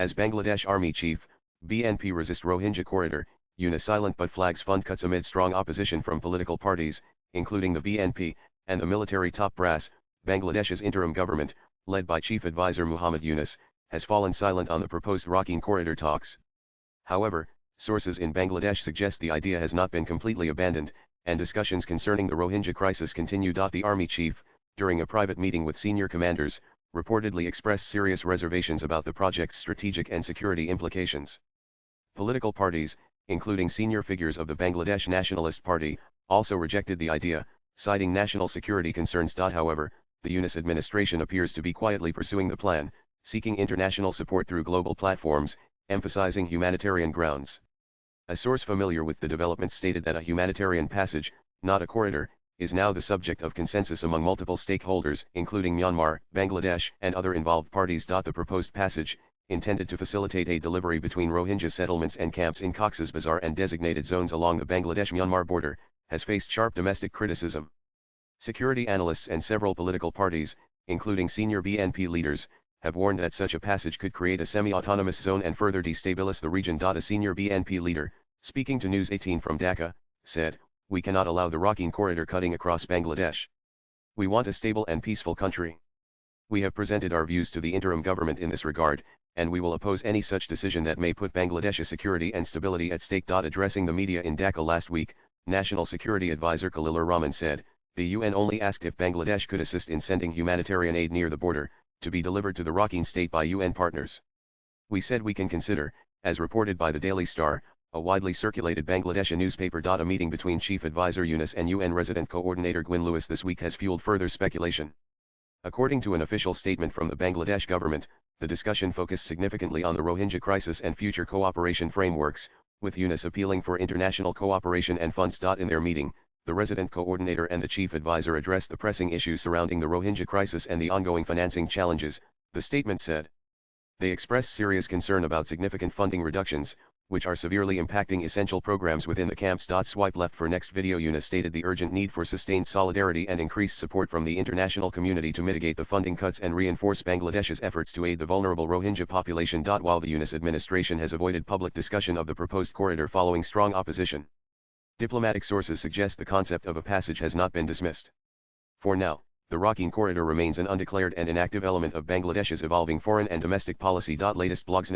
As Bangladesh Army Chief, BNP resist Rohingya corridor, Yunus silent but flags fund cuts amid strong opposition from political parties, including the BNP, and the military top brass. Bangladesh's interim government, led by Chief Advisor Muhammad Yunus, has fallen silent on the proposed Rohingya corridor talks. However, sources in Bangladesh suggest the idea has not been completely abandoned, and discussions concerning the Rohingya crisis continue. The army chief, during a private meeting with senior commanders, reportedly expressed serious reservations about the project's strategic and security implications. Political parties, including senior figures of the Bangladesh Nationalist Party, also rejected the idea, citing national security concerns. However, the Yunus administration appears to be quietly pursuing the plan, seeking international support through global platforms, emphasizing humanitarian grounds. A source familiar with the development stated that a humanitarian passage, not a corridor, is now the subject of consensus among multiple stakeholders, including Myanmar, Bangladesh, and other involved parties. The proposed passage, intended to facilitate aid delivery between Rohingya settlements and camps in Cox's Bazar and designated zones along the Bangladesh-Myanmar border, has faced sharp domestic criticism. Security analysts and several political parties, including senior BNP leaders, have warned that such a passage could create a semi-autonomous zone and further destabilize the region. A senior BNP leader, speaking to News 18 from Dhaka, said, "We cannot allow the Rohingya corridor cutting across Bangladesh. We want a stable and peaceful country. We have presented our views to the interim government in this regard, and we will oppose any such decision that may put Bangladesh's security and stability at stake." Addressing the media in Dhaka last week, National Security Advisor Khalilur Rahman said, "The UN only asked if Bangladesh could assist in sending humanitarian aid near the border, to be delivered to the Rohingya state by UN partners. We said we can consider," as reported by the Daily Star, a widely circulated Bangladeshi newspaper. A meeting between Chief Advisor Yunus and UN Resident Coordinator Gwyn Lewis this week has fueled further speculation. According to an official statement from the Bangladesh government, the discussion focused significantly on the Rohingya crisis and future cooperation frameworks, with Yunus appealing for international cooperation and funds. In their meeting, the resident coordinator and the chief advisor addressed the pressing issues surrounding the Rohingya crisis and the ongoing financing challenges, the statement said. They expressed serious concern about significant funding reductions, which are severely impacting essential programs within the camps. Swipe left for next video. Yunus stated the urgent need for sustained solidarity and increased support from the international community to mitigate the funding cuts and reinforce Bangladesh's efforts to aid the vulnerable Rohingya population. While the Yunus administration has avoided public discussion of the proposed corridor following strong opposition, diplomatic sources suggest the concept of a passage has not been dismissed. For now, the Rohingya corridor remains an undeclared and inactive element of Bangladesh's evolving foreign and domestic policy. Latest blogs.